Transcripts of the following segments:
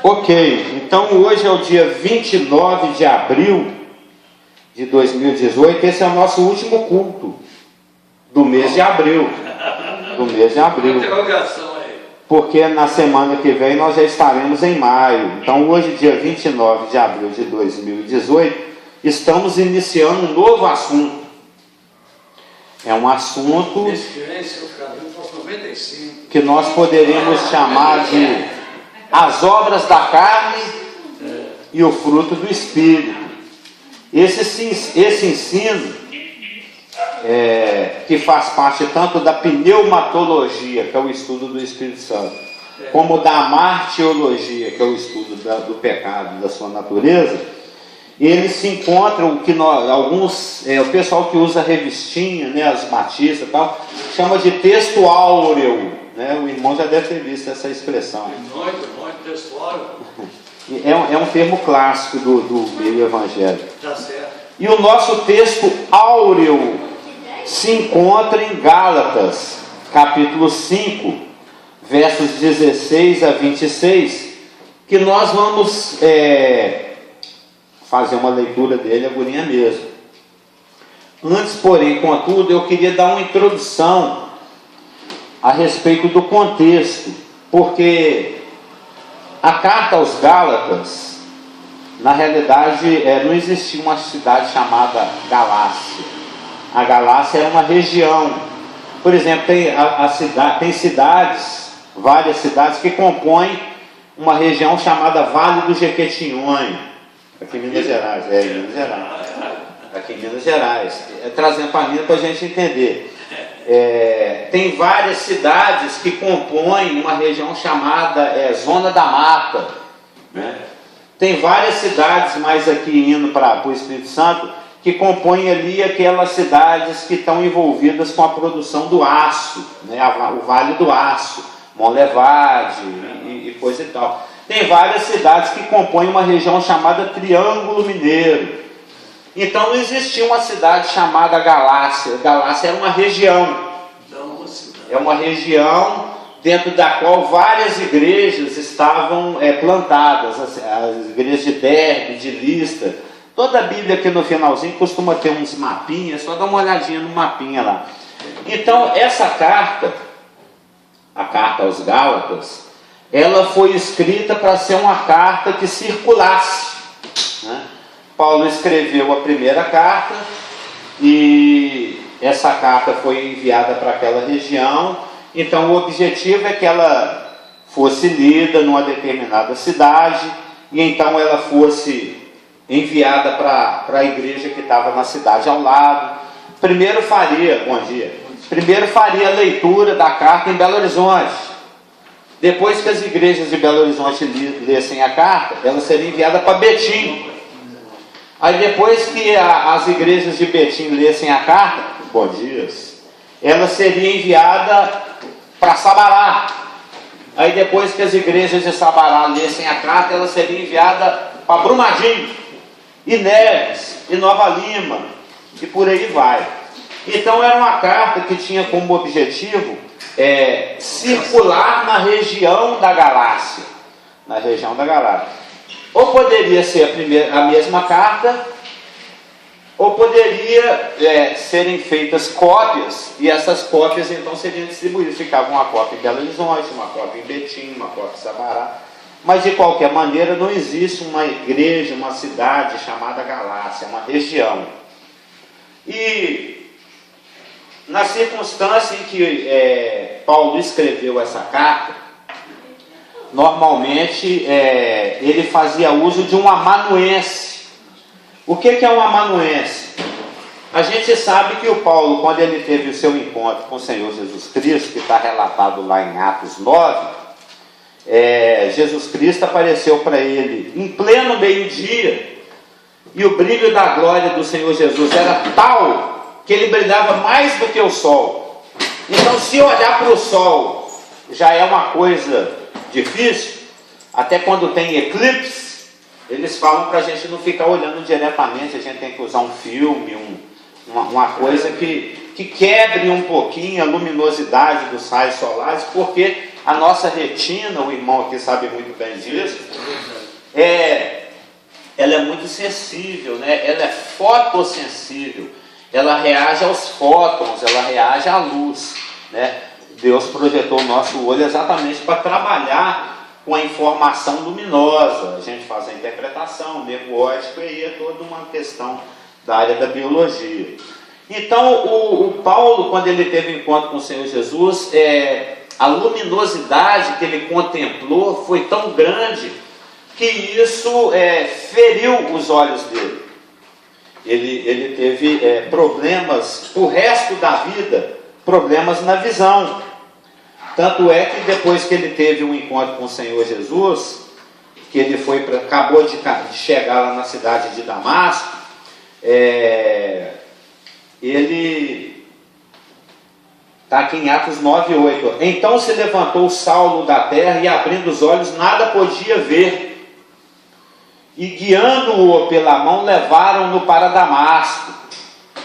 Ok, então hoje é o dia 29 de abril de 2018, esse é o nosso último culto do mês de abril. Porque na semana que vem nós já estaremos em maio. Então hoje, dia 29 de abril de 2018, estamos iniciando um novo assunto. É um assunto que nós poderíamos chamar de as obras da carne e o fruto do Espírito. Esse ensino, que faz parte tanto da pneumatologia, que é o estudo do Espírito Santo, como da martiologia, que é o estudo do pecado, da sua natureza, eles se encontram, o pessoal que usa revistinha, né, as batistas e tal, chama de texto áureo, né? O irmão já deve ter visto essa expressão. Muito texto áureo. É um termo clássico do meio evangélico. Tá certo. E o nosso texto áureo se encontra em Gálatas, capítulo 5, versos 16 a 26, que nós vamos fazer uma leitura dele agora mesmo. Antes, porém, contudo, eu queria dar uma introdução a respeito do contexto, porque a carta aos Gálatas, na realidade, não existia uma cidade chamada Galácia. A Galácia era uma região. Por exemplo, tem cidades, várias cidades que compõem uma região chamada Vale do Jequitinhonha, aqui em Minas Gerais. Aqui em Minas Gerais. Trazendo para Minas para a gente entender. Tem várias cidades que compõem uma região chamada Zona da Mata, né? Tem várias cidades, mais aqui indo para o Espírito Santo, que compõem ali aquelas cidades que estão envolvidas com a produção do aço, né? O Vale do Aço, Monlevade e coisa e tal. Tem várias cidades que compõem uma região chamada Triângulo Mineiro. Então não existia uma cidade chamada Galácia. Galácia era uma região. É uma região dentro da qual várias igrejas estavam plantadas. As igrejas de Derbe, de Listra. Toda a Bíblia aqui no finalzinho costuma ter uns mapinhas. Só dá uma olhadinha no mapinha lá. Então essa carta, a carta aos Gálatas, ela foi escrita para ser uma carta que circulasse, né? Paulo escreveu a primeira carta e essa carta foi enviada para aquela região. Então o objetivo é que ela fosse lida numa determinada cidade e então ela fosse enviada para a igreja que estava na cidade ao lado. Primeiro faria a leitura da carta em Belo Horizonte. Depois que as igrejas de Belo Horizonte lessem a carta, ela seria enviada para Betim. Aí depois que as igrejas de Betim lessem a carta, ela seria enviada para Sabará. Aí depois que as igrejas de Sabará lessem a carta, ela seria enviada para Brumadinho, e Neves, e Nova Lima, e por aí vai. Então era uma carta que tinha como objetivo circular na região da Galácia. Ou poderia ser a mesma carta, ou poderia serem feitas cópias, e essas cópias então seriam distribuídas. Ficava uma cópia em Belo Horizonte, uma cópia em Betim, uma cópia em Sabará. Mas de qualquer maneira não existe uma igreja, uma cidade chamada Galácia, é uma região. E na circunstância em que Paulo escreveu essa carta, normalmente ele fazia uso de um amanuense. O que é um amanuense? A gente sabe que o Paulo, quando ele teve o seu encontro com o Senhor Jesus Cristo, que está relatado lá em Atos 9, Jesus Cristo apareceu para ele em pleno meio-dia, e o brilho da glória do Senhor Jesus era tal que ele brilhava mais do que o sol. Então, se olhar para o sol já é uma coisa difícil, até quando tem eclipse, eles falam para a gente não ficar olhando diretamente, a gente tem que usar um filme, uma coisa que quebre um pouquinho a luminosidade dos raios solares, porque a nossa retina, o irmão aqui sabe muito bem disso, ela é muito sensível, né? Ela é fotossensível, ela reage aos fótons, ela reage à luz, né? Deus projetou o nosso olho exatamente para trabalhar com a informação luminosa. A gente faz a interpretação, o nervo óptico, aí é toda uma questão da área da biologia. Então, o Paulo, quando ele teve encontro com o Senhor Jesus, a luminosidade que ele contemplou foi tão grande que isso feriu os olhos dele. Ele teve problemas, o resto da vida, problemas na visão. Tanto é que depois que ele teve um encontro com o Senhor Jesus, que ele acabou de chegar lá na cidade de Damasco, ele está aqui em Atos 9:8. Então se levantou Saulo da terra e, abrindo os olhos, nada podia ver. E guiando-o pela mão, levaram-no para Damasco.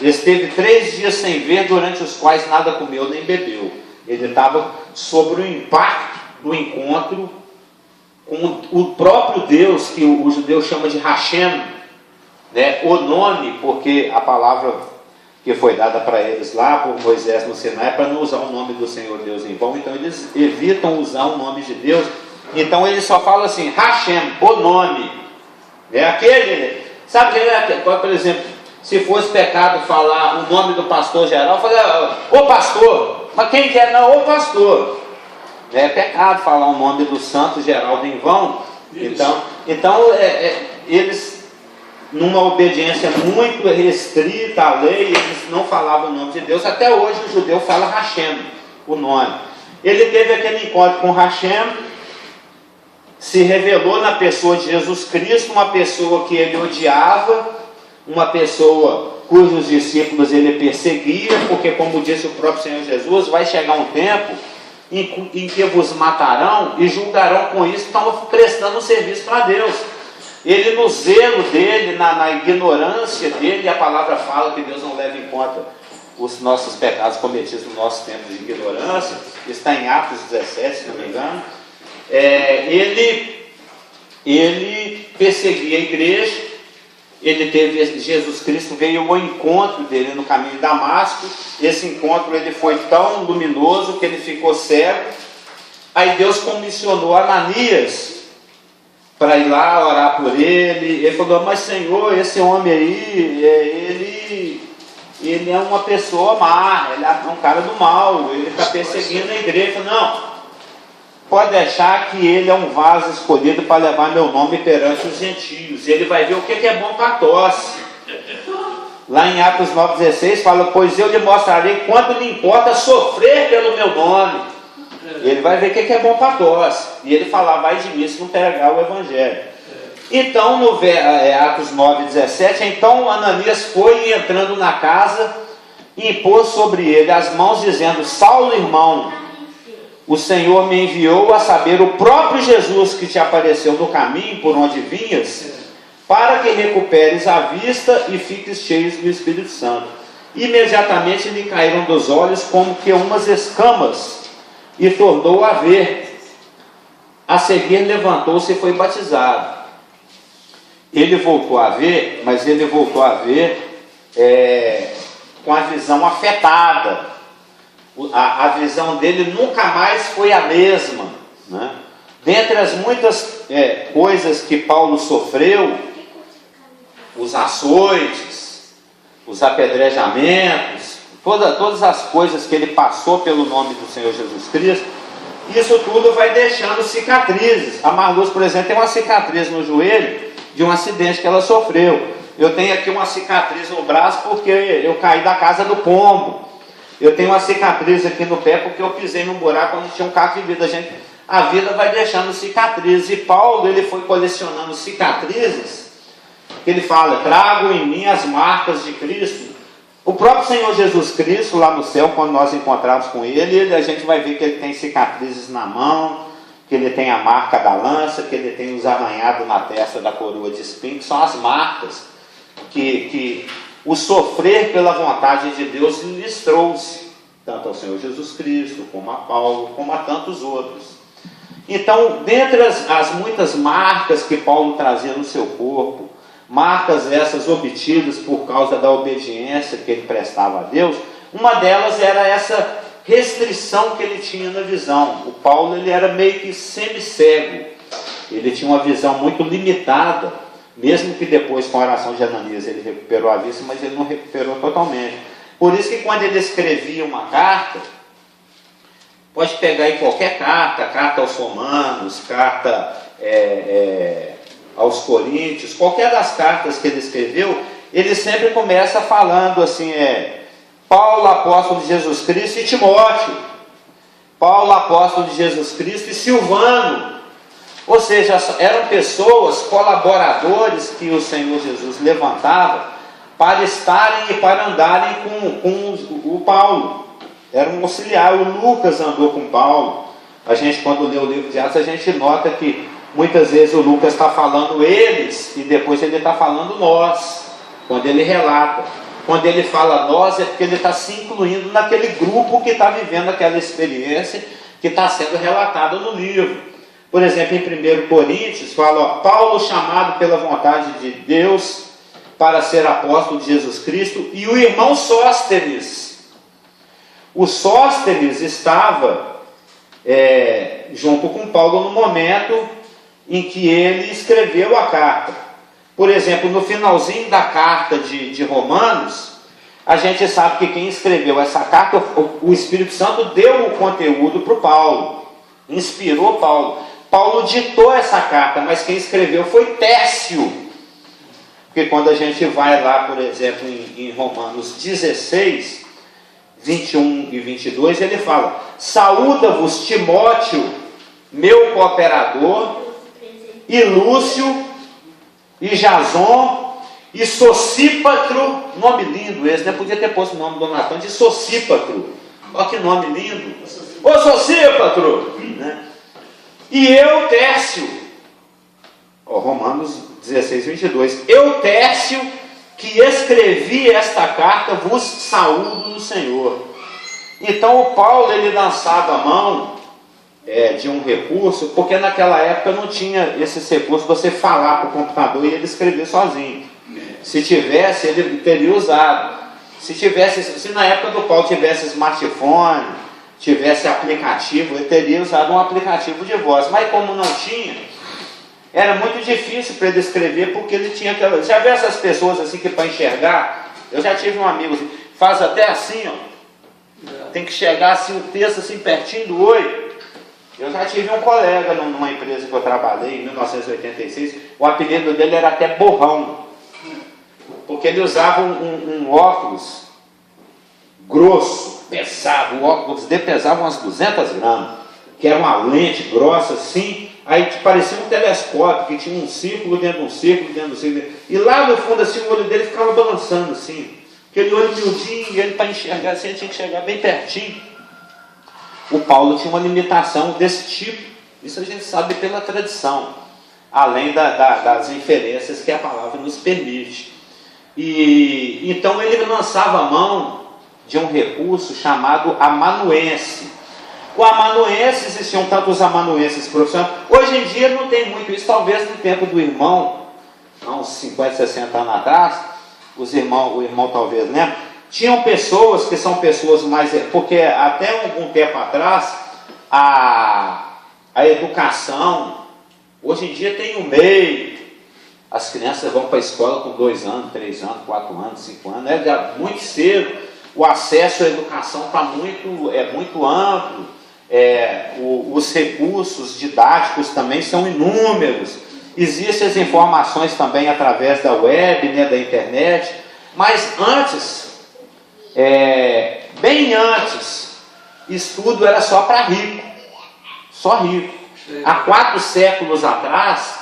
Esteve 3 dias sem ver, durante os quais nada comeu nem bebeu. Ele estava sobre o impacto do encontro com o próprio Deus, que o judeu chama de Hashem, né? O nome, porque a palavra que foi dada para eles lá por Moisés no Sinai é para não usar o nome do Senhor Deus em vão, então eles evitam usar o nome de Deus. Então eles só falam assim, Hashem, o nome. Aquele, sabe, por exemplo, se fosse pecado falar o nome do pastor geral, eu falei, ô pastor, mas quem quer? Não, ô pastor. É pecado falar o nome do santo Geraldo em vão. Então eles, numa obediência muito restrita à lei, eles não falavam o nome de Deus. Até hoje o judeu fala Hashem, o nome. Ele teve aquele encontro com Hashem, se revelou na pessoa de Jesus Cristo, uma pessoa que ele odiava, uma pessoa cujos discípulos ele perseguia, porque, como disse o próprio Senhor Jesus, vai chegar um tempo em que vos matarão e julgarão com isso, estão prestando um serviço para Deus. Ele, no zelo dele, na ignorância dele, a palavra fala que Deus não leva em conta os nossos pecados cometidos no nosso tempo de ignorância. Está em Atos 17, se não me engano. Ele perseguia a igreja. Jesus Cristo veio ao encontro dele no caminho de Damasco. Esse encontro ele foi tão luminoso que ele ficou cego. Aí Deus comissionou Ananias para ir lá orar por ele. Ele falou, mas Senhor, esse homem aí, ele é uma pessoa má, ele é um cara do mal, ele está perseguindo a igreja. Ele falou, não, pode deixar que ele é um vaso escolhido para levar meu nome perante os gentios. Ele vai ver o que é bom para a tosse. Lá em Atos 9,16 fala, pois eu lhe mostrarei quanto lhe importa sofrer pelo meu nome. Ele vai ver o que é bom para a tosse. E ele fala, vai de mim se não pregar o evangelho. Então, no Atos 9,17, então Ananias foi entrando na casa e impôs sobre ele as mãos, dizendo, Saulo, irmão, o Senhor me enviou a saber o próprio Jesus que te apareceu no caminho por onde vinhas, para que recuperes a vista e fiques cheios do Espírito Santo. Imediatamente lhe caíram dos olhos como que umas escamas, e tornou a ver. A seguir levantou-se e foi batizado. Ele voltou a ver, mas ele voltou a ver com a visão afetada. A visão dele nunca mais foi a mesma, né? Dentre as muitas coisas que Paulo sofreu, os açoites, os apedrejamentos, todas as coisas que ele passou pelo nome do Senhor Jesus Cristo, isso tudo vai deixando cicatrizes. A Marluz, por exemplo, tem uma cicatriz no joelho de um acidente que ela sofreu. Eu tenho aqui uma cicatriz no braço porque eu caí da casa do pombo. Eu tenho uma cicatriz aqui no pé porque eu pisei num buraco onde tinha um caco de vida. A vida vai deixando cicatrizes. E Paulo, ele foi colecionando cicatrizes. Ele fala, trago em mim as marcas de Cristo. O próprio Senhor Jesus Cristo, lá no céu, quando nós encontrarmos com ele, a gente vai ver que ele tem cicatrizes na mão, que ele tem a marca da lança, que ele tem os arranhados na testa da coroa de espinhos. São as marcas que o sofrer pela vontade de Deus lhes trouxe, tanto ao Senhor Jesus Cristo, como a Paulo, como a tantos outros. Então, dentre as muitas marcas que Paulo trazia no seu corpo, marcas essas obtidas por causa da obediência que ele prestava a Deus, uma delas era essa restrição que ele tinha na visão. O Paulo, ele era meio que semi-cego, ele tinha uma visão muito limitada, mesmo que depois com a oração de Ananias ele recuperou a vista, mas ele não recuperou totalmente. Por isso que quando ele escrevia uma carta, pode pegar aí qualquer carta aos Romanos, carta aos Coríntios, qualquer das cartas que ele escreveu, ele sempre começa falando assim, Paulo, apóstolo de Jesus Cristo, e Timóteo, Paulo, apóstolo de Jesus Cristo, e Silvano. Ou seja, eram pessoas, colaboradores que o Senhor Jesus levantava para estarem e para andarem com o Paulo. Era um auxiliar. O Lucas andou com Paulo. A gente, quando lê o livro de Atos, a gente nota que muitas vezes o Lucas está falando eles e depois ele está falando nós, quando ele relata. Quando ele fala nós, é porque ele está se incluindo naquele grupo que está vivendo aquela experiência que está sendo relatada no livro. Por exemplo, em 1 Coríntios, fala, Paulo chamado pela vontade de Deus para ser apóstolo de Jesus Cristo, e o irmão Sóstenes. O Sóstenes estava junto com Paulo no momento em que ele escreveu a carta. Por exemplo, no finalzinho da carta de Romanos, a gente sabe que quem escreveu essa carta, o Espírito Santo deu o conteúdo para o Paulo, inspirou Paulo. Paulo ditou essa carta, mas quem escreveu foi Tércio. Porque quando a gente vai lá, por exemplo, em Romanos 16, 21 e 22, ele fala, saúda-vos Timóteo, meu cooperador, e Lúcio, e Jason, e Sosípatro, nome lindo esse, né? Podia ter posto o nome do Natan de Sosípatro. Olha que nome lindo. Ô Sosípatro! Né? E eu, Tércio, Romanos 16, 22, eu, Tércio, que escrevi esta carta, vos saúdo no Senhor. Então o Paulo, ele lançava a mão de um recurso, porque naquela época não tinha esse recurso de você falar para o computador e ele escrever sozinho. Se tivesse, ele teria usado. Se na época do Paulo tivesse smartphone, tivesse aplicativo, ele teria usado um aplicativo de voz. Mas como não tinha, era muito difícil para ele escrever, porque ele tinha aquela... Já viu essas pessoas assim que para enxergar? Eu já tive um amigo assim, faz até assim, ó. Tem que chegar assim, o texto assim pertinho do olho. Eu já tive um colega numa empresa que eu trabalhei em 1986, o apelido dele era até Borrão, porque ele usava um óculos grosso, pesado, o óculos dele pesava umas 200 gramas, que era uma lente grossa assim, aí parecia um telescópio, que tinha um círculo dentro de um círculo, dentro do círculo, e lá no fundo assim o olho dele ficava balançando assim, aquele olho miudinho, e ele para enxergar assim, ele tinha que chegar bem pertinho. O Paulo tinha uma limitação desse tipo, isso a gente sabe pela tradição, além das inferências que a palavra nos permite. E então ele lançava a mão de um recurso chamado amanuense. O amanuense, existiam tantos amanuenses profissionais, hoje em dia não tem muito isso, talvez no tempo do irmão, há uns 50, 60 anos atrás, o irmão talvez lembra, tinham pessoas que são pessoas mais... Porque até algum tempo atrás, a educação, hoje em dia tem o MEI, as crianças vão para a escola com 2 anos, 3 anos, 4 anos, 5 anos, muito cedo, o acesso à educação está muito amplo, os recursos didáticos também são inúmeros, existem as informações também através da web, né, da internet, mas antes... bem antes, estudo era só para rico, só rico. Há 4 séculos atrás,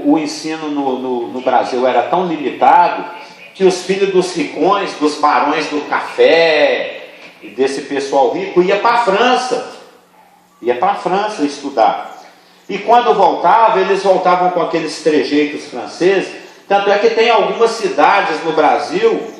o ensino no Brasil era tão limitado que os filhos dos ricões, dos barões do café, desse pessoal rico, ia para a França estudar. E quando voltava, eles voltavam com aqueles trejeitos franceses. Tanto é que tem algumas cidades no Brasil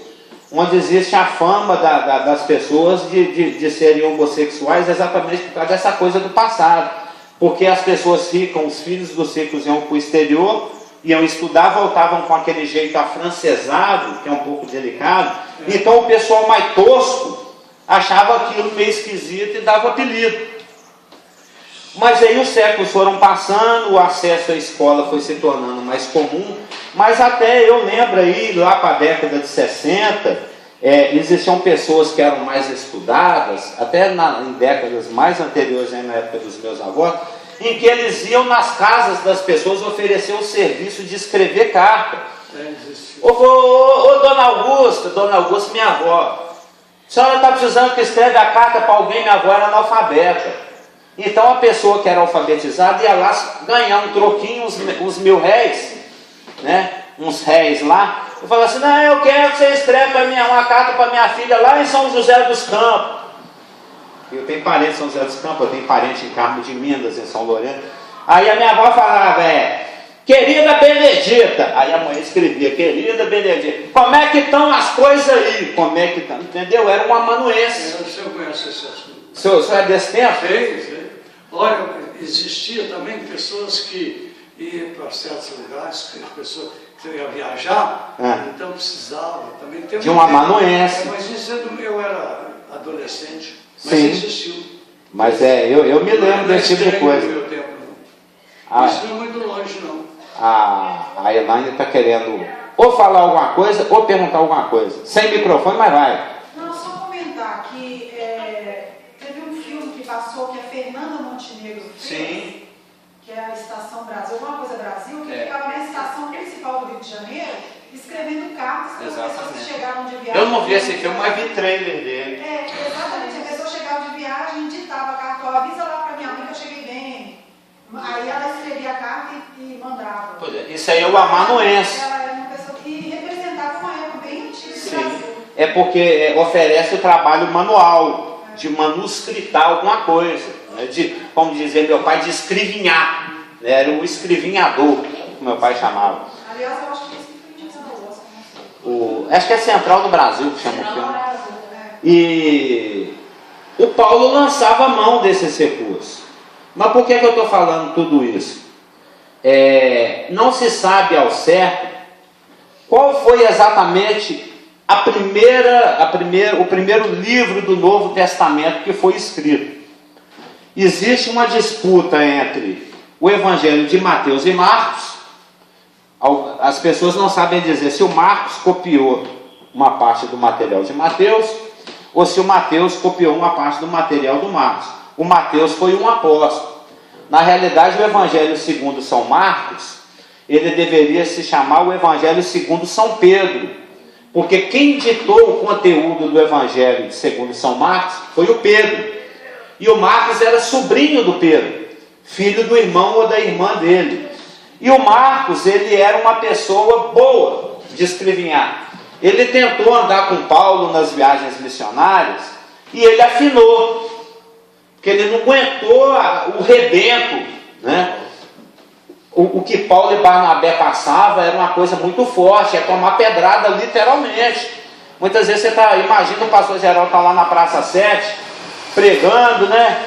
onde existe a fama das pessoas de serem homossexuais, exatamente por causa dessa coisa do passado. porque as pessoas ricas, os filhos dos ricos iam para o exterior, iam estudar, voltavam com aquele jeito afrancesado, que é um pouco delicado, então o pessoal mais tosco achava aquilo meio esquisito e dava apelido. Mas aí os séculos foram passando, o acesso à escola foi se tornando mais comum, mas até eu lembro aí, lá para a década de 60, existiam pessoas que eram mais estudadas, até em décadas mais anteriores, na época dos meus avós, em que eles iam nas casas das pessoas oferecer o serviço de escrever carta. Ô dona Augusta, minha avó, a senhora está precisando que escreva a carta para alguém? Minha avó era analfabeta. Então a pessoa que era alfabetizada ia lá ganhar um troquinho, uns R$1.000, né? Uns réis lá. Eu falava assim: não, eu quero que você escreva uma carta para minha filha lá em São José dos Campos. Eu tenho parente em São José dos Campos, eu tenho parente em Carmo de Minas, em São Lourenço. Aí a minha avó falava: querida Benedita. Aí a mãe escrevia: querida Benedita, como é que estão as coisas aí? Como é que estão? Entendeu? Era um amanuense. O senhor conhece esse assunto? O senhor é desse tempo? Sei. Olha, existia também pessoas que iam para certos lugares, pessoas que iam viajar, então precisava também ter de um amanuense. Mas isso eu era adolescente, mas sim, existiu. Mas eu me lembro desse tipo de coisa. Meu tempo, não. Isso não é muito longe, não. A Elaine está querendo ou falar alguma coisa ou perguntar alguma coisa. Sem microfone, mas vai. Não, só comentar que teve um filme que passou que a Fernanda Montenegro fez, sim, que é a Estação Brasil, alguma coisa Brasil, que ficava na estação principal do Rio de Janeiro, escrevendo cartas para as pessoas que chegavam de viagem. Eu não vi esse filme, mas vi trailer dele. Exatamente, a pessoa chegava de viagem, ditava a carta: avisa lá para minha mãe que eu cheguei bem. Aí ela escrevia a carta e mandava. Isso aí é o amanuense. Ela era uma pessoa que representava uma época bem antiga do Brasil. É porque oferece o trabalho manual, de manuscritar alguma coisa, né? Como dizia meu pai, de escrevinhar, né? Era o escrevinhador, que meu pai chamava. Aliás, eu acho que esse filme de acho que é Central do Brasil que chama o filme. E o Paulo lançava a mão desses recursos. Mas por que eu estou falando tudo isso? Não se sabe ao certo qual foi exatamente o primeiro livro do Novo Testamento que foi escrito. Existe uma disputa entre o Evangelho de Mateus e Marcos. As pessoas não sabem dizer se o Marcos copiou uma parte do material de Mateus ou se o Mateus copiou uma parte do material do Marcos. O Mateus foi um apóstolo. Na realidade, o Evangelho segundo São Marcos, ele deveria se chamar o Evangelho segundo São Pedro, porque quem ditou o conteúdo do Evangelho segundo São Marcos foi o Pedro. E o Marcos era sobrinho do Pedro, filho do irmão ou da irmã dele. E o Marcos, ele era uma pessoa boa de escrevinhar. Ele tentou andar com Paulo nas viagens missionárias e ele afinou, porque ele não aguentou o rebento, né? O que Paulo e Barnabé passavam era uma coisa muito forte, é tomar pedrada literalmente. Muitas vezes você imagina o pastor Geraldo está lá na Praça 7, pregando, né?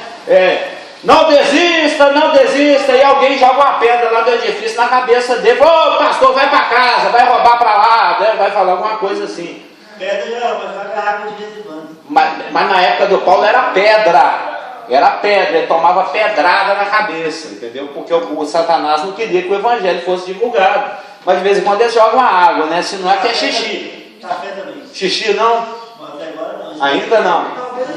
Não desista, e alguém joga uma pedra lá do edifício na cabeça dele: ô pastor, vai para casa, vai roubar para lá, né? Vai falar alguma coisa assim. Pedra não, mas joga água de vez em quando. Mas na época do Paulo era pedra. Ele tomava pedrada na cabeça, entendeu? Porque o Satanás não queria que o Evangelho fosse divulgado. Mas de vez em quando eles jogam a água, né? Se não é que é xixi. Café também. Xixi não? Até agora não. Ainda não.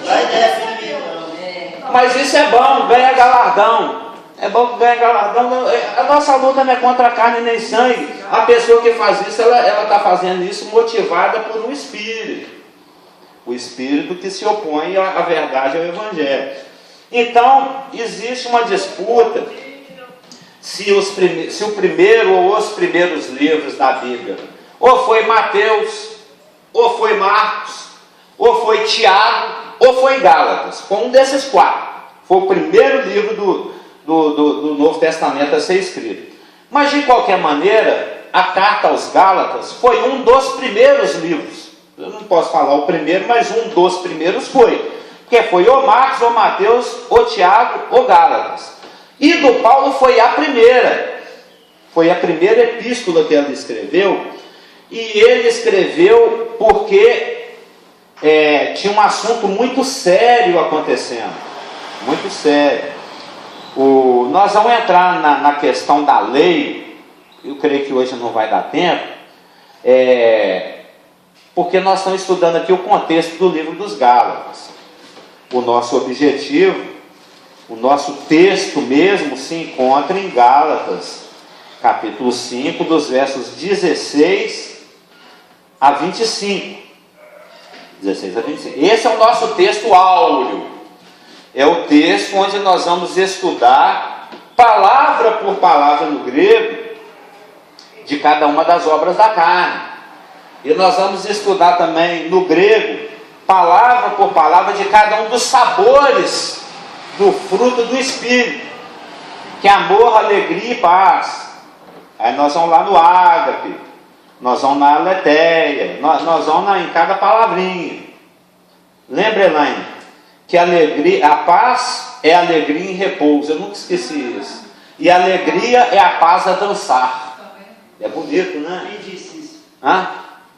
Vai dessa não. Mas isso é bom, ganha galardão. É bom que ganha galardão. A nossa luta não é contra a carne nem sangue. A pessoa que faz isso, ela está fazendo isso motivada por um espírito. O espírito que se opõe à verdade, ao Evangelho. Então, existe uma disputa se o primeiro ou os primeiros livros da Bíblia ou foi Mateus, ou foi Marcos, ou foi Tiago, ou foi Gálatas. Foi um desses quatro. Foi o primeiro livro do Novo Testamento a ser escrito. Mas, de qualquer maneira, a carta aos Gálatas foi um dos primeiros livros. Eu não posso falar o primeiro, mas um dos primeiros foi. Porque foi ou Marcos, ou Mateus, ou Tiago, ou Gálatas. E do Paulo foi a primeira epístola que ele escreveu, e ele escreveu porque tinha um assunto muito sério acontecendo, muito sério. Nós vamos entrar na questão da lei, eu creio que hoje não vai dar tempo, porque nós estamos estudando aqui o contexto do livro dos Gálatas. O nosso objetivo, o nosso texto mesmo se encontra em Gálatas, capítulo 5, dos versos 16 a 25. 16 a 25. Esse é o nosso texto áureo. É o texto onde nós vamos estudar, palavra por palavra no grego, de cada uma das obras da carne. E nós vamos estudar também no grego, palavra por palavra, de cada um dos sabores do fruto do Espírito, que é amor, alegria e paz. Aí nós vamos lá no ágape, nós vamos na aletheia, nós vamos em cada palavrinha. Lembra, Elaine, que a paz é alegria em repouso. Eu nunca esqueci isso. E a alegria é a paz a dançar. É bonito, né? Quem disse isso?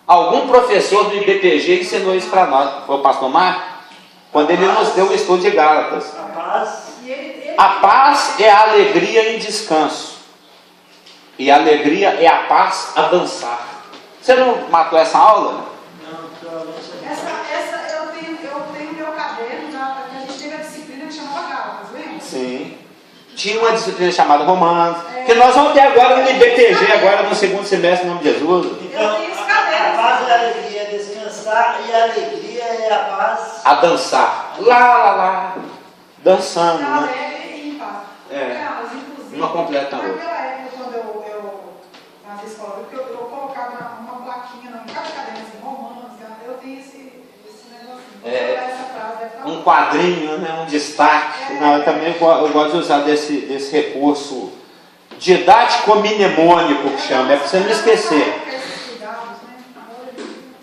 Algum professor do IBPG ensinou isso para nós. Foi o pastor Marco, quando ele nos deu o estudo de Gálatas. A paz é a alegria em descanso. E a alegria é a paz a dançar. Você não matou essa aula? Não, Essa eu tenho meu caderno, que a gente teve a disciplina que chamava Gálatas, lembra? Sim. Tinha uma disciplina chamada Romanos, que nós vamos ter agora no IBTG, agora no segundo semestre, em nome de Jesus. Então, Eu tenho os cadernos. a paz e a alegria é descansar, e a alegria é a paz A dançar. Lá. Dançando, né? Alegre e em paz. Elas, inclusive, Uma completa a outra. naquela época, quando eu fazia escola, porque eu colocava uma plaquinha em cada caderno, assim, Romanos, eu tenho esse negocinho. Vou colocar essa frase, deve estar Um quadrinho, né? Um destaque. Não, eu também gosto de usar desse recurso didático-mnemônico, que chama, é para você não esquecer.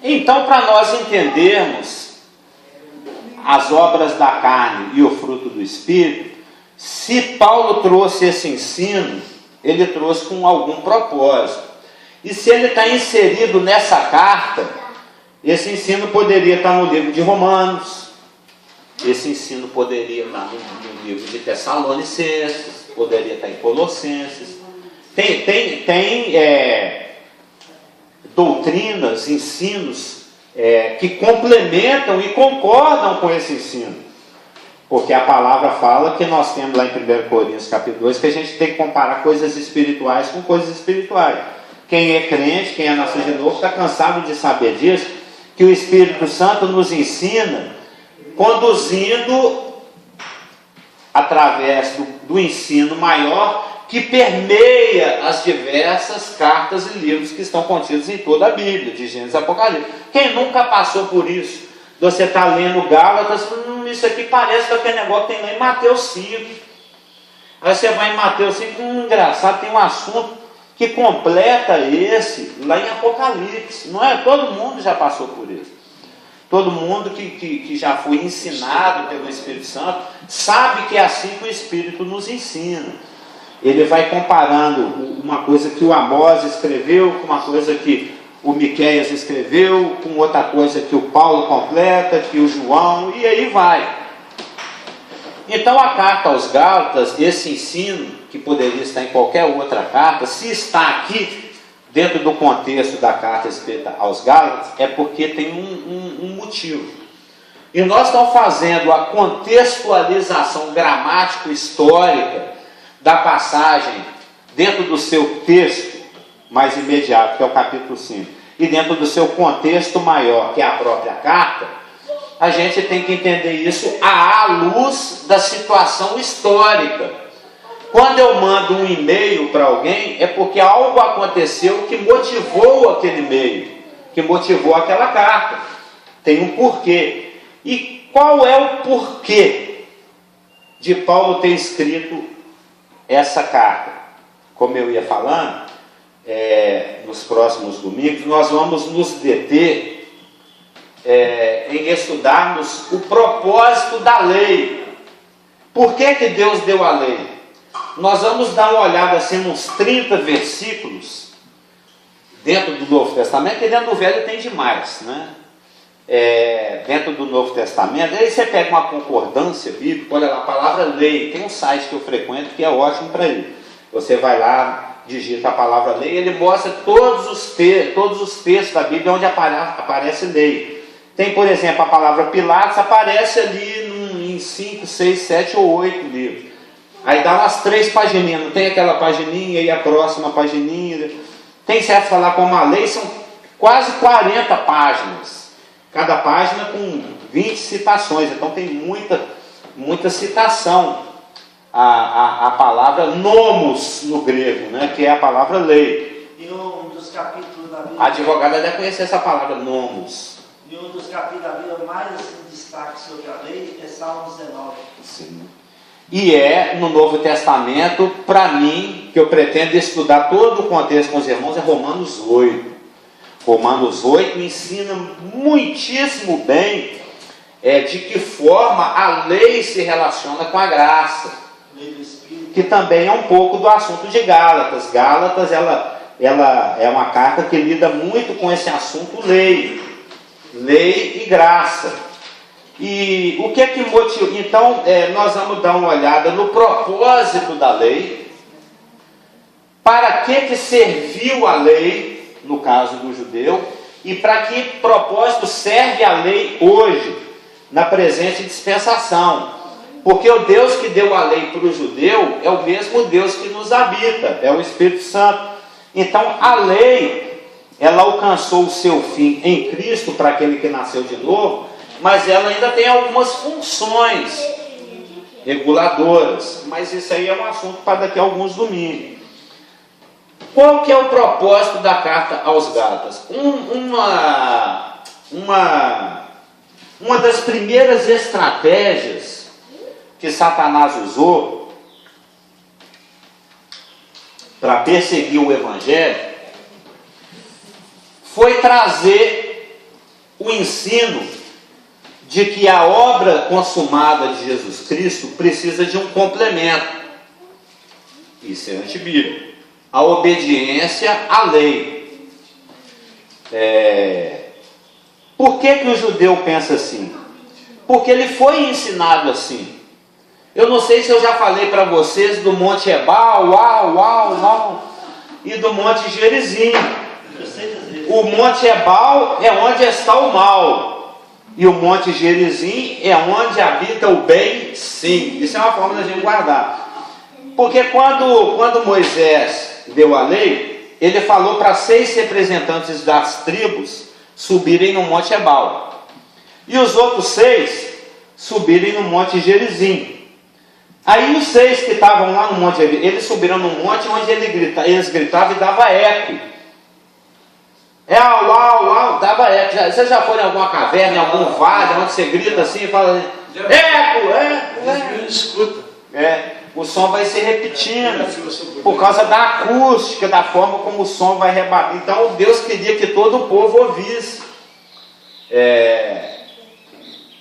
Então, para nós entendermos as obras da carne e o fruto do Espírito, se Paulo trouxe esse ensino, ele trouxe com algum propósito. E se ele está inserido nessa carta, esse ensino poderia estar no livro de Romanos, esse ensino poderia estar no livro de Tessalonicenses, poderia estar em Colossenses. Tem doutrinas, ensinos que complementam e concordam com esse ensino. Porque a palavra fala que nós temos lá em 1 Coríntios capítulo 2 que a gente tem que comparar coisas espirituais com coisas espirituais. Quem é crente, quem é nascido de novo, está cansado de saber disso, que o Espírito Santo nos ensina, conduzindo através do ensino maior, que permeia as diversas cartas e livros que estão contidos em toda a Bíblia, de Gênesis a Apocalipse. Quem nunca passou por isso? Você está lendo Gálatas, isso aqui parece com aquele negócio que tem lá em Mateus 5. Aí você vai em Mateus 5, engraçado, tem um assunto que completa esse lá em Apocalipse. Não é? Todo mundo já passou por isso. Todo mundo que já foi ensinado pelo Espírito Santo sabe que é assim que o Espírito nos ensina. Ele vai comparando uma coisa que o Amós escreveu com uma coisa que o Miqueias escreveu, com outra coisa que o Paulo completa, que o João, e aí vai. Então a carta aos Gálatas, esse ensino, que poderia estar em qualquer outra carta, se está aqui, dentro do contexto da carta escrita aos Gálatas, é porque tem um motivo. E nós estamos fazendo a contextualização gramático-histórica da passagem dentro do seu texto mais imediato, que é o capítulo 5, e dentro do seu contexto maior, que é a própria carta. A gente tem que entender isso à luz da situação histórica. Quando eu mando um e-mail para alguém, é porque algo aconteceu que motivou aquele e-mail, que motivou aquela carta. Tem um porquê. E qual é o porquê de Paulo ter escrito essa carta? Como eu ia falando, nos próximos domingos, nós vamos nos deter em estudarmos o propósito da lei. Por que Deus deu a lei? nós vamos dar uma olhada assim nos 30 versículos dentro do Novo Testamento, porque dentro do Velho tem demais, né? Dentro do Novo Testamento, aí você pega uma concordância bíblica, olha lá, a palavra lei, tem um site que eu frequento que é ótimo para ele. Você vai lá, digita a palavra lei, ele mostra todos os textos da Bíblia onde aparece lei. Tem, por exemplo, a palavra Pilatos, aparece ali em 5, 6, 7 ou 8 livros. Aí dá umas 3 pagininhas, não tem aquela pagininha e a próxima pagininha. Tem certo falar como a lei, são quase 40 páginas. Cada página com 20 citações, então tem muita citação. A palavra nomos no grego, né, que é a palavra lei. E um dos capítulos da Bíblia. A advogada deve conhecer essa palavra, nomos. E um dos capítulos da Bíblia mais assim, destaque sobre a lei é Salmo 19. Sim. E no Novo Testamento, para mim, que eu pretendo estudar todo o contexto com os irmãos, é Romanos 8. Romanos 8 ensina muitíssimo bem de que forma a lei se relaciona com a graça. Que também é um pouco do assunto de Gálatas. Gálatas, ela é uma carta que lida muito com esse assunto lei e graça. E o que é que motiva? Então, nós vamos dar uma olhada no propósito da lei, para que serviu a lei, no caso do judeu, e para que propósito serve a lei hoje, na presente dispensação. Porque o Deus que deu a lei para o judeu é o mesmo Deus que nos habita, é o Espírito Santo. Então, a lei, ela alcançou o seu fim em Cristo para aquele que nasceu de novo, mas ela ainda tem algumas funções reguladoras. Mas isso aí é um assunto para daqui a alguns domingos. Qual que é o propósito da carta aos Gálatas? Uma das primeiras estratégias que Satanás usou para perseguir o Evangelho foi trazer o ensino de que a obra consumada de Jesus Cristo precisa de um complemento. Isso é antibíblico. A obediência à lei. Por que o judeu pensa assim? Porque ele foi ensinado assim. Eu não sei se eu já falei para vocês do Monte Ebal, e do Monte Gerizim. O Monte Ebal é onde está o mal. E o Monte Gerizim é onde habita o bem, sim. Isso é uma forma da gente guardar. Porque quando Moisés deu a lei, ele falou para 6 representantes das tribos subirem no Monte Ebal. E os outros 6 subirem no Monte Gerizim. Aí os 6 que estavam lá no Monte, eles subiram no monte onde eles gritavam e dava eco. Dava eco. Você já foi em alguma caverna, em algum vale, onde você grita assim e fala eco. Escuta. O som vai se repetindo por causa da acústica, da forma como o som vai rebater. Então Deus queria que todo o povo ouvisse.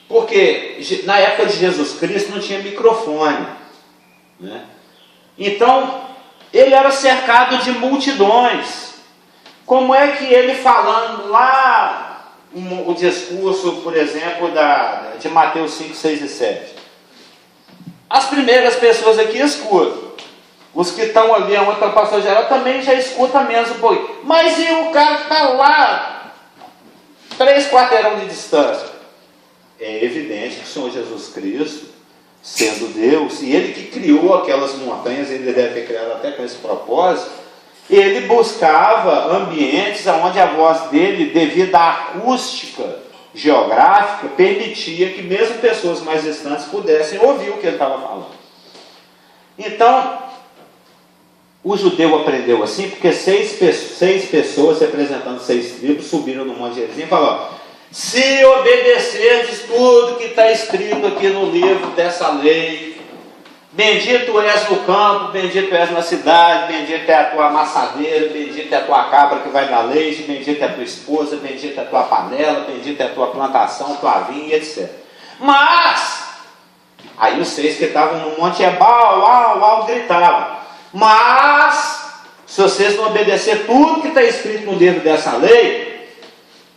Porque na época de Jesus Cristo não tinha microfone, né? Então ele era cercado de multidões. Como é que ele falando lá o discurso, por exemplo, de Mateus 5, 6 e 7? As primeiras pessoas aqui escutam. Os que estão ali, onde está o pastor geral, também já escuta menos um pouquinho. Mas e o cara que está lá, 3 quarteirão de distância? É evidente que o Senhor Jesus Cristo, sendo Deus, e Ele que criou aquelas montanhas, Ele deve ter criado até com esse propósito, Ele buscava ambientes onde a voz dele, devido à acústica geográfica, permitia que mesmo pessoas mais distantes pudessem ouvir o que ele estava falando. Então, o judeu aprendeu assim, porque 6 pessoas representando 6 tribos subiram no Monte Gerizim e falaram: se obedecerdes tudo que está escrito aqui no livro dessa lei, bendito és no campo, bendito és na cidade, bendito é a tua amassadeira, bendito é a tua cabra que vai dar leite, bendito é a tua esposa, bendito é a tua panela, bendito é a tua plantação, tua vinha, etc. Mas, Aí os 6 que estavam no monte Ebal, uau, uau, gritavam. Mas, se vocês não obedecer tudo que está escrito no livro dessa lei,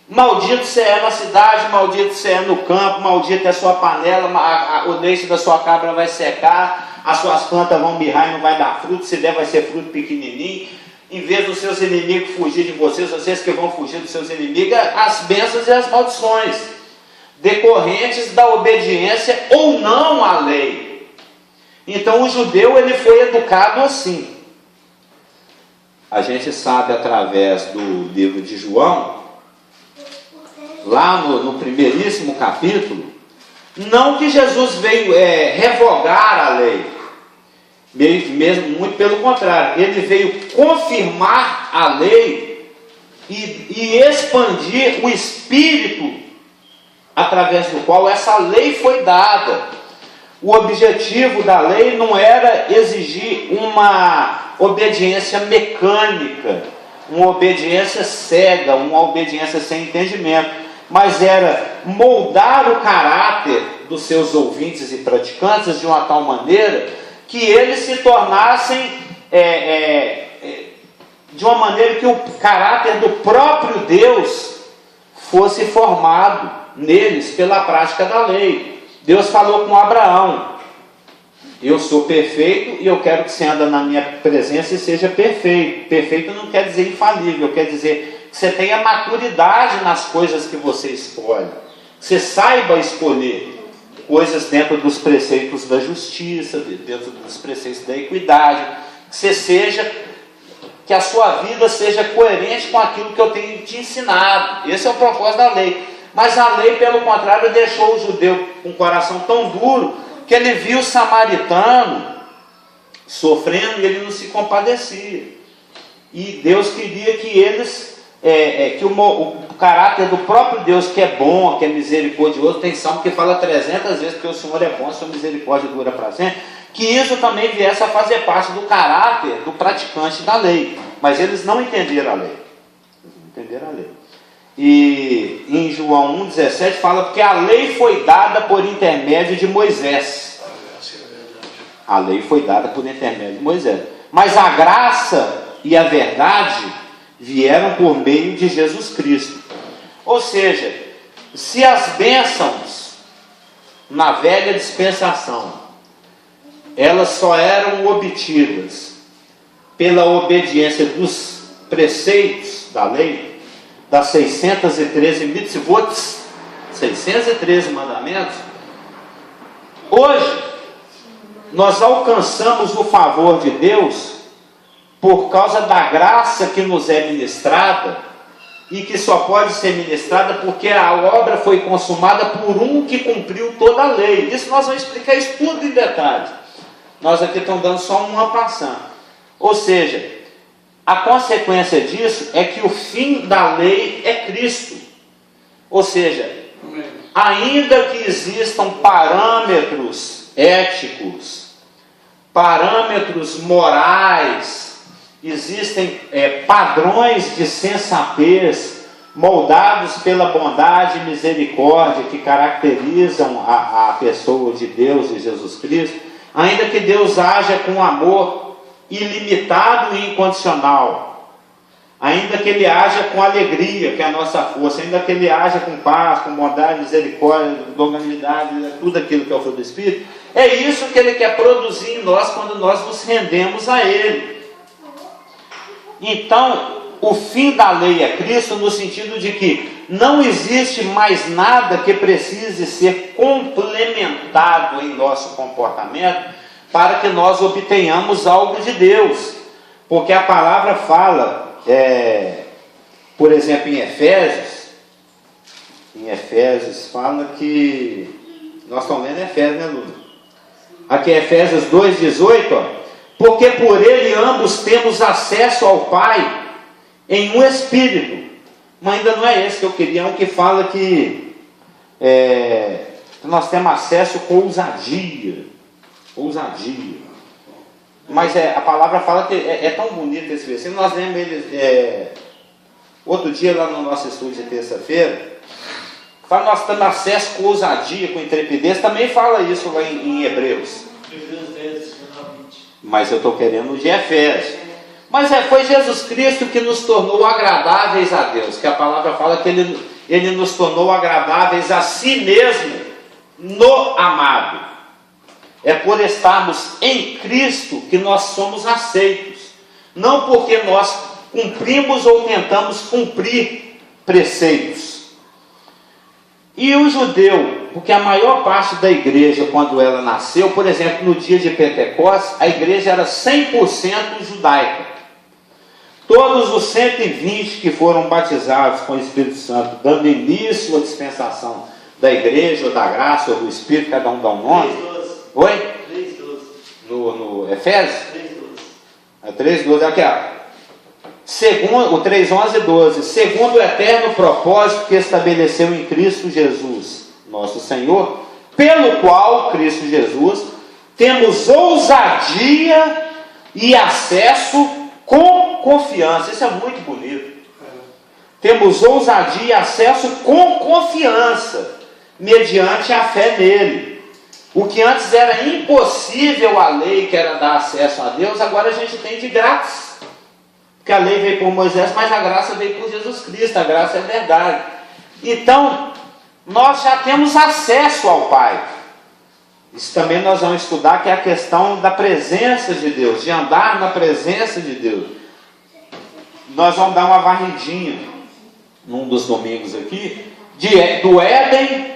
maldito você é na cidade, maldito você é no campo, maldito é a sua panela, o leite da sua cabra vai secar, as suas plantas vão mirrar e não vai dar fruto, se der vai ser fruto pequenininho. Em vez dos seus inimigos fugir de vocês que vão fugir dos seus inimigos, as bênçãos e as maldições, decorrentes da obediência ou não à lei. Então o judeu ele foi educado assim. A gente sabe através do livro de João, lá no primeiríssimo capítulo, não que Jesus veio revogar a lei, mesmo muito pelo contrário, ele veio confirmar a lei e expandir o espírito através do qual essa lei foi dada. O objetivo da lei não era exigir uma obediência mecânica, uma obediência cega, uma obediência sem entendimento, mas era moldar o caráter dos seus ouvintes e praticantes de uma tal maneira que eles se tornassem de uma maneira que o caráter do próprio Deus fosse formado neles pela prática da lei. Deus falou com Abraão: eu sou perfeito e eu quero que você ande na minha presença e seja perfeito. Perfeito não quer dizer infalível, quer dizer que você tenha maturidade nas coisas que você escolhe, que você saiba escolher coisas dentro dos preceitos da justiça, dentro dos preceitos da equidade, que a sua vida seja coerente com aquilo que eu tenho te ensinado. Esse é o propósito da lei. Mas a lei, pelo contrário, deixou o judeu com um coração tão duro que ele viu o samaritano sofrendo e ele não se compadecia. E Deus queria que eles, que o caráter do próprio Deus, que é bom, que é misericordioso, tem salmo que fala 300 vezes que o Senhor é bom, a sua misericórdia dura para sempre, que isso também viesse a fazer parte do caráter do praticante da lei. Mas eles não entenderam a lei. E em João 1,17 fala que a lei foi dada por intermédio de Moisés. A lei foi dada por intermédio de Moisés. Mas a graça e a verdade vieram por meio de Jesus Cristo. Ou seja, se as bênçãos na velha dispensação elas só eram obtidas pela obediência dos preceitos da lei, das 613 mitzvot, 613 mandamentos, hoje nós alcançamos o favor de Deus por causa da graça que nos é ministrada e que só pode ser ministrada porque a obra foi consumada por um que cumpriu toda a lei. Isso nós vamos explicar isso tudo em detalhes. Nós aqui estamos dando só uma passada. Ou seja, a consequência disso é que o fim da lei é Cristo. Ou seja, ainda que existam parâmetros éticos, parâmetros morais, existem padrões de sensatez moldados pela bondade e misericórdia que caracterizam a pessoa de Deus e Jesus Cristo, ainda que Deus haja com amor ilimitado e incondicional, ainda que Ele haja com alegria, que é a nossa força, ainda que Ele haja com paz, com bondade, misericórdia, longanimidade, tudo aquilo que é o fruto do Espírito, é isso que Ele quer produzir em nós quando nós nos rendemos a Ele. Então, o fim da lei é Cristo, no sentido de que não existe mais nada que precise ser complementado em nosso comportamento para que nós obtenhamos algo de Deus. Porque a palavra fala, por exemplo, em Efésios fala que, nós estamos lendo Efésios, né, Lula? Aqui é Efésios 2,18, porque por ele ambos temos acesso ao Pai em um Espírito. Mas ainda não é esse que eu queria, é um que fala que nós temos acesso com ousadia. Mas a palavra fala que é tão bonito esse versículo. Nós lemos ele outro dia lá no nosso estudo de terça-feira. para nós termos acesso com ousadia, com intrepidez, também fala isso lá em Hebreus. Mas eu estou querendo de Efésios. Mas foi Jesus Cristo que nos tornou agradáveis a Deus, que a palavra fala que Ele nos tornou agradáveis a si mesmo, no amado. É por estarmos em Cristo que nós somos aceitos, não porque nós cumprimos ou tentamos cumprir preceitos. E o judeu, porque a maior parte da igreja, quando ela nasceu, por exemplo, no dia de Pentecostes, a igreja era 100% judaica. Todos os 120 que foram batizados com o Espírito Santo, dando início à dispensação da igreja, ou da graça, ou do Espírito, cada um dá um nome. 3:12. Oi? 3:12. No Efésios? 3:12. 3:12, aqui ó. Segundo, o 3:11-12, segundo o eterno propósito que estabeleceu em Cristo Jesus, nosso Senhor, pelo qual, Cristo Jesus, temos ousadia e acesso com confiança. Isso é muito bonito. Temos ousadia e acesso com confiança, mediante a fé nele. O que antes era impossível à lei, que era dar acesso a Deus, agora a gente tem de grátis. Porque a lei veio por Moisés, mas a graça veio por Jesus Cristo. A graça é verdade. Então, nós já temos acesso ao Pai. Isso também nós vamos estudar, que é a questão da presença de Deus, de andar na presença de Deus. Nós vamos dar uma varridinha num dos domingos aqui, do Éden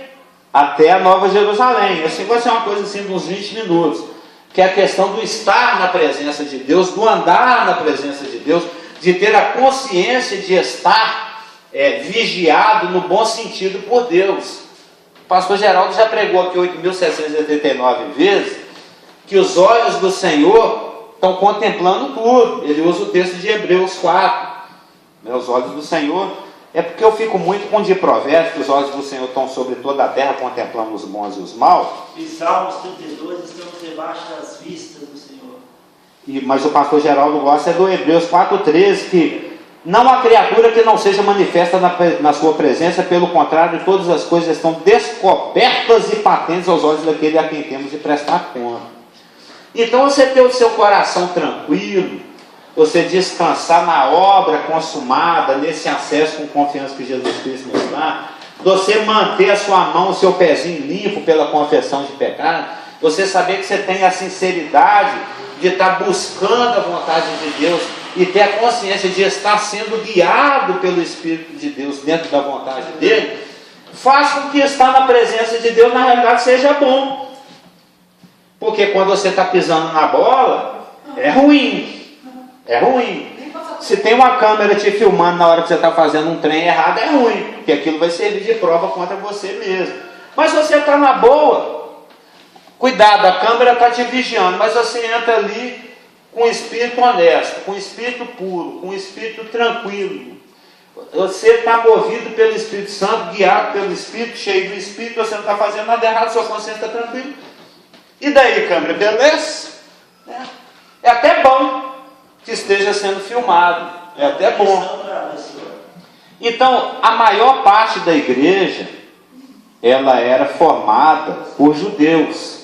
até a Nova Jerusalém. Assim vai ser uma coisa assim de uns 20 minutos. Que é a questão do estar na presença de Deus, do andar na presença de Deus, de ter a consciência de estar vigiado no bom sentido por Deus. O pastor Geraldo já pregou aqui 8.789 vezes que os olhos do Senhor estão contemplando tudo. Ele usa o texto de Hebreus 4. Os olhos do Senhor, é porque eu fico muito com o de Provérbios, que os olhos do Senhor estão sobre toda a terra, contemplando os bons e os maus. E Salmos 32, estamos debaixo das vistas do Senhor. Mas o pastor Geraldo gosta do Hebreus 4:13, que não há criatura que não seja manifesta na sua presença, pelo contrário, todas as coisas estão descobertas e patentes aos olhos daquele a quem temos de prestar conta. Então você ter o seu coração tranquilo, você descansar na obra consumada, nesse acesso com confiança que Jesus Cristo nos dá, você manter a sua mão, o seu pezinho limpo pela confissão de pecado, você saber que você tem a sinceridade de estar buscando a vontade de Deus e ter a consciência de estar sendo guiado pelo Espírito de Deus dentro da vontade dele, faz com que estar na presença de Deus na realidade seja bom. Porque quando você está pisando na bola, é ruim. É ruim. Se tem uma câmera te filmando na hora que você está fazendo um trem errado, é ruim, porque aquilo vai servir de prova contra você mesmo. Mas se você está na boa, cuidado, a câmera está te vigiando, mas você entra ali com o espírito honesto, com o espírito puro, com o espírito tranquilo. Você está movido pelo Espírito Santo, guiado pelo Espírito, cheio do Espírito, você não está fazendo nada errado, sua consciência está tranquila. E daí, câmera, beleza? É até bom que esteja sendo filmado, é até bom. Então, a maior parte da igreja, ela era formada por judeus.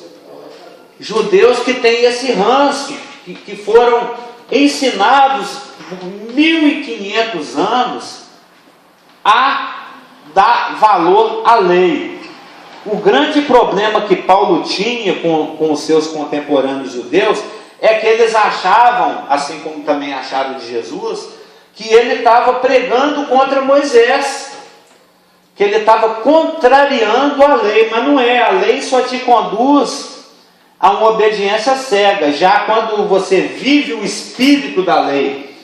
Judeus que têm esse ranço, que foram ensinados por 1500 anos a dar valor à lei. O grande problema que Paulo tinha com os seus contemporâneos judeus é que eles achavam, assim como também acharam de Jesus, que ele estava pregando contra Moisés, que ele estava contrariando a lei, mas não é. A lei só te conduz a uma obediência cega. Já quando você vive o espírito da lei,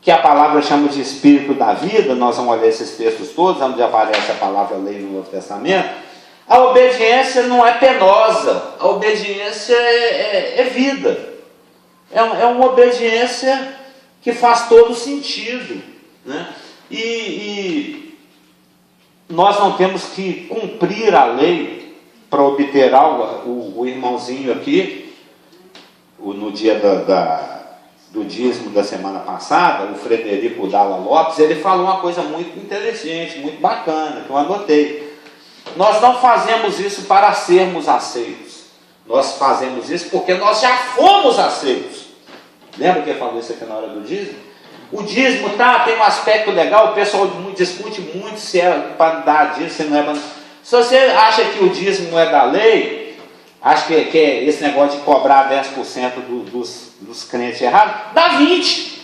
que a palavra chama de espírito da vida, nós vamos ler esses textos todos, onde aparece a palavra lei no Novo Testamento, a obediência não é penosa, a obediência é vida. É uma obediência que faz todo sentido, né? E nós não temos que cumprir a lei para obter algo. O irmãozinho aqui, no dia do dízimo da semana passada, o Frederico Dalla Lopes, ele falou uma coisa muito inteligente, muito bacana, que eu anotei. nós não fazemos isso para sermos aceitos. Nós fazemos isso porque nós já fomos aceitos. Lembra que eu falei isso aqui na hora do dízimo? O dízimo tem um aspecto legal, o pessoal discute muito se é para dar dízimo, se não é para... Se você acha que o dízimo é da lei, acha que é esse negócio de cobrar 10% dos crentes errados, dá 20%.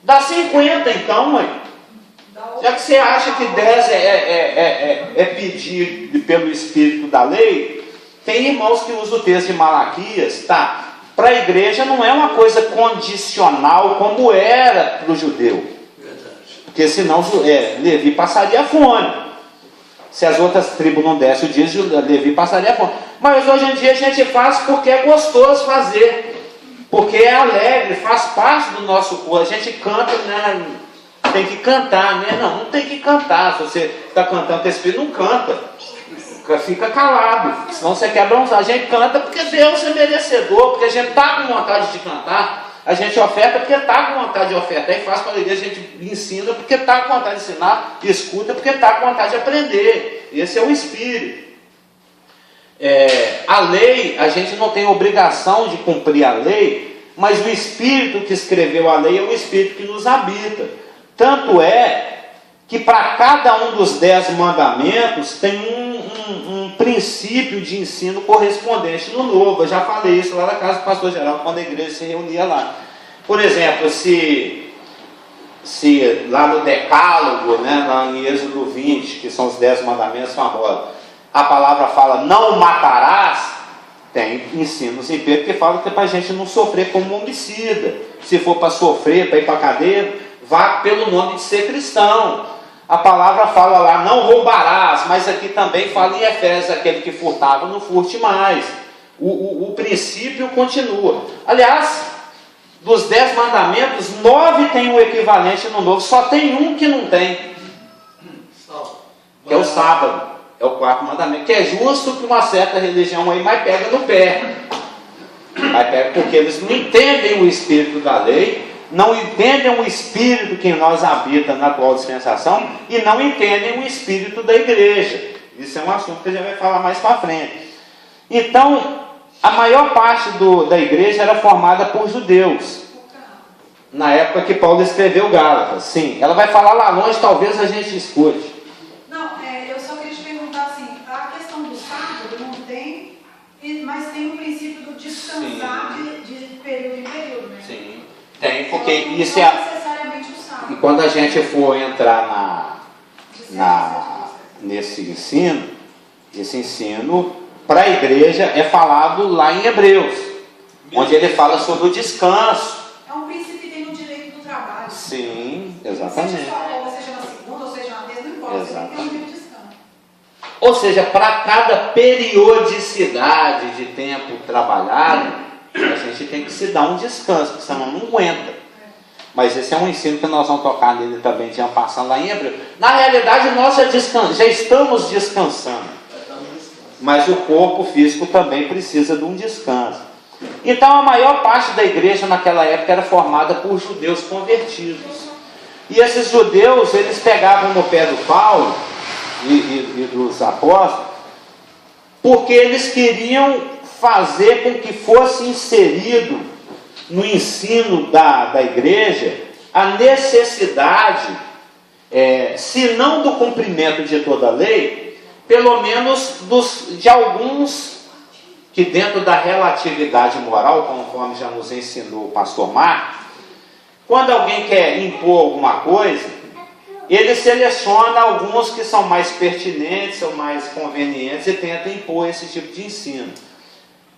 Dá 50% então, mãe. Já que você acha que 10 é pedir pelo Espírito da lei, tem irmãos que usam o texto de Malaquias, para a igreja não é uma coisa condicional como era para o judeu. Verdade. Porque senão Levi passaria fome. Se as outras tribos não dessem o dízimo, Levi passaria fome. Mas hoje em dia a gente faz porque é gostoso fazer. Porque é alegre, faz parte do nosso corpo. A gente canta, né? Tem que cantar, né? Não tem que cantar. Se você está cantando com esse espírito, não canta. Fica calado. Senão você quebra uns. A gente canta porque Deus é merecedor, porque a gente está com vontade de cantar. A gente oferta porque está com vontade de ofertar. E faz para a igreja, a gente ensina porque está com vontade de ensinar. Escuta porque está com vontade de aprender. Esse é o espírito. A lei, a gente não tem obrigação de cumprir a lei, mas o Espírito que escreveu a lei é o Espírito que nos habita. Tanto é que para cada um dos 10 mandamentos tem um princípio de ensino correspondente no Novo. Eu já falei isso lá na casa do pastor Geraldo, quando a igreja se reunia lá. Por exemplo, se lá no Decálogo, né, lá em Êxodo 20, que são os 10 mandamentos famosos, a palavra fala não matarás, tem ensinos em Pedro que falam que é para a gente não sofrer como homicida. Se for para sofrer, para ir para a cadeia, vá pelo nome de ser cristão. A palavra fala lá, não roubarás, mas aqui também fala em Efésios, aquele que furtava, não furte mais. O princípio continua. Aliás, dos 10 mandamentos, 9 tem um equivalente no Novo, só tem um que não tem, que é o sábado. É o 4º mandamento, que é justo que uma certa religião aí mais pega no pé. Porque eles não entendem o espírito da lei, não entendem o espírito que em nós habita na atual dispensação e não entendem o espírito da igreja. Isso é um assunto que a gente vai falar mais para frente. Então, a maior parte da igreja era formada por judeus. Na época que Paulo escreveu Gálatas. Sim, ela vai falar lá longe, talvez a gente escute. Mas tem o princípio do descansar de período em período, né? Sim, tem, porque então, isso não necessariamente o sábado. E quando a gente for entrar nesse ensino, esse ensino para a igreja é falado lá em Hebreus, onde ele fala sobre o descanso. É um princípio que tem no direito do trabalho. Sim, exatamente. Seja na segunda, ou seja na terça, não importa, você tem que ter um dia de descanso. Ou seja, para cada periodicidade de tempo trabalhado, a gente tem que se dar um descanso, porque senão não aguenta. Mas esse é um ensino que nós vamos tocar nele também, já passando lá em Hebreu. Na realidade, nós já estamos descansando. Mas o corpo físico também precisa de um descanso. Então, a maior parte da igreja naquela época era formada por judeus convertidos. E esses judeus, eles pegavam no pé do Paulo e dos apóstolos, porque eles queriam fazer com que fosse inserido no ensino da igreja a necessidade, se não do cumprimento de toda a lei, pelo menos de alguns que dentro da relatividade moral, conforme já nos ensinou o pastor Marcos, quando alguém quer impor alguma coisa, ele seleciona alguns que são mais pertinentes, são mais convenientes e tenta impor esse tipo de ensino.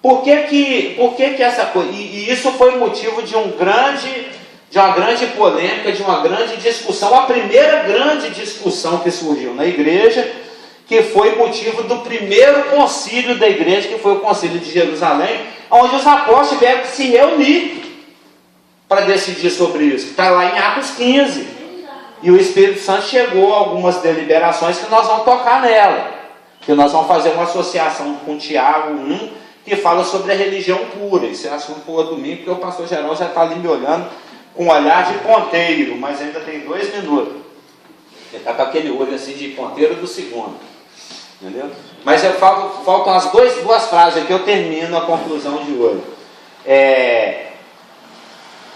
Por que essa coisa? E isso foi motivo de uma grande polêmica, de uma grande discussão, a primeira grande discussão que surgiu na igreja, que foi motivo do primeiro concílio da igreja, que foi o concílio de Jerusalém, onde os apóstolos tiveram que se reunir para decidir sobre isso. Está lá em Atos 15. E o Espírito Santo chegou a algumas deliberações que nós vamos tocar nela. Que nós vamos fazer uma associação com Tiago 1, que fala sobre a religião pura. Isso é assunto para o domingo, porque o pastor Geraldo já está ali me olhando com um olhar de ponteiro, mas ainda tem 2 minutos. Ele está com aquele olho assim de ponteiro do segundo. Entendeu? Mas faltam as duas frases aqui, eu termino a conclusão de hoje.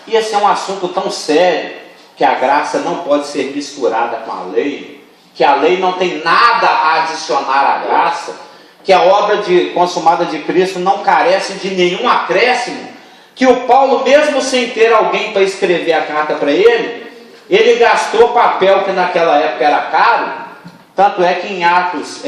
E esse é um assunto tão sério, que a graça não pode ser misturada com a lei, que a lei não tem nada a adicionar à graça, que a obra consumada de Cristo não carece de nenhum acréscimo, que o Paulo, mesmo sem ter alguém para escrever a carta para ele gastou papel que naquela época era caro. Tanto é que em Atos,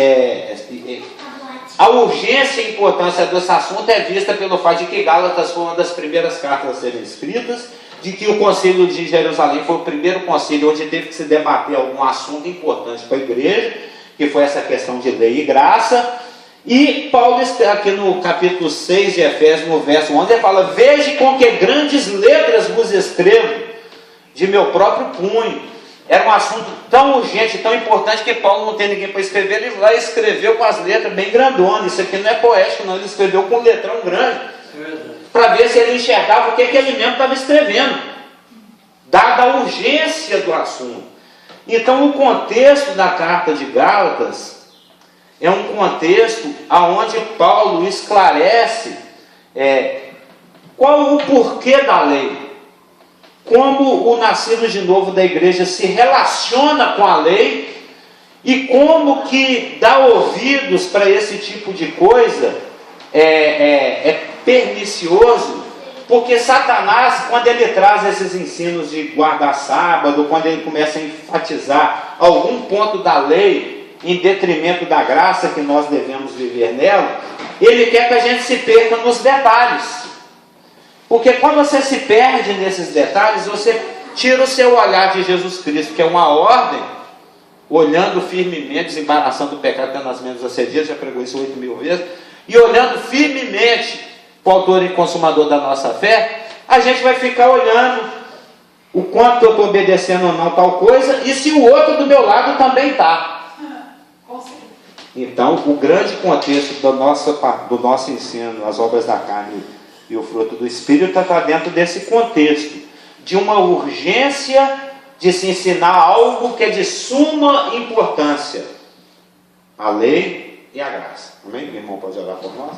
a urgência e a importância desse assunto é vista pelo fato de que Gálatas foi uma das primeiras cartas a serem escritas, de que o concílio de Jerusalém foi o primeiro concílio onde teve que se debater algum assunto importante para a igreja, que foi essa questão de lei e graça. E Paulo está aqui no capítulo 6 de Efésios, no verso 11, ele fala: veja com que grandes letras vos escrevo, de meu próprio punho. Era um assunto tão urgente, tão importante, que Paulo não tem ninguém para escrever, ele lá escreveu com as letras bem grandonas. Isso aqui não é poético não, ele escreveu com um letrão grande, para ver se ele enxergava o que ele mesmo estava escrevendo, dada a urgência do assunto. Então o contexto da carta de Gálatas é um contexto onde Paulo esclarece qual o porquê da lei, como o nascido de novo da igreja se relaciona com a lei e como que dar ouvidos para esse tipo de coisa é pernicioso, porque Satanás, quando ele traz esses ensinos de guardar sábado, quando ele começa a enfatizar algum ponto da lei em detrimento da graça que nós devemos viver nela, ele quer que a gente se perca nos detalhes. Porque quando você se perde nesses detalhes, você tira o seu olhar de Jesus Cristo, que é uma ordem, olhando firmemente, desembaraçando o pecado até nas menos acedidas, já pregou isso 8.000 vezes, e olhando firmemente o autor e consumador da nossa fé, a gente vai ficar olhando o quanto eu estou obedecendo ou não tal coisa, e se o outro do meu lado também está. Então, o grande contexto do nosso ensino, as obras da carne e o fruto do Espírito, está dentro desse contexto, de uma urgência de se ensinar algo que é de suma importância: a lei e a graça. Amém? Meu irmão pode orar por nós?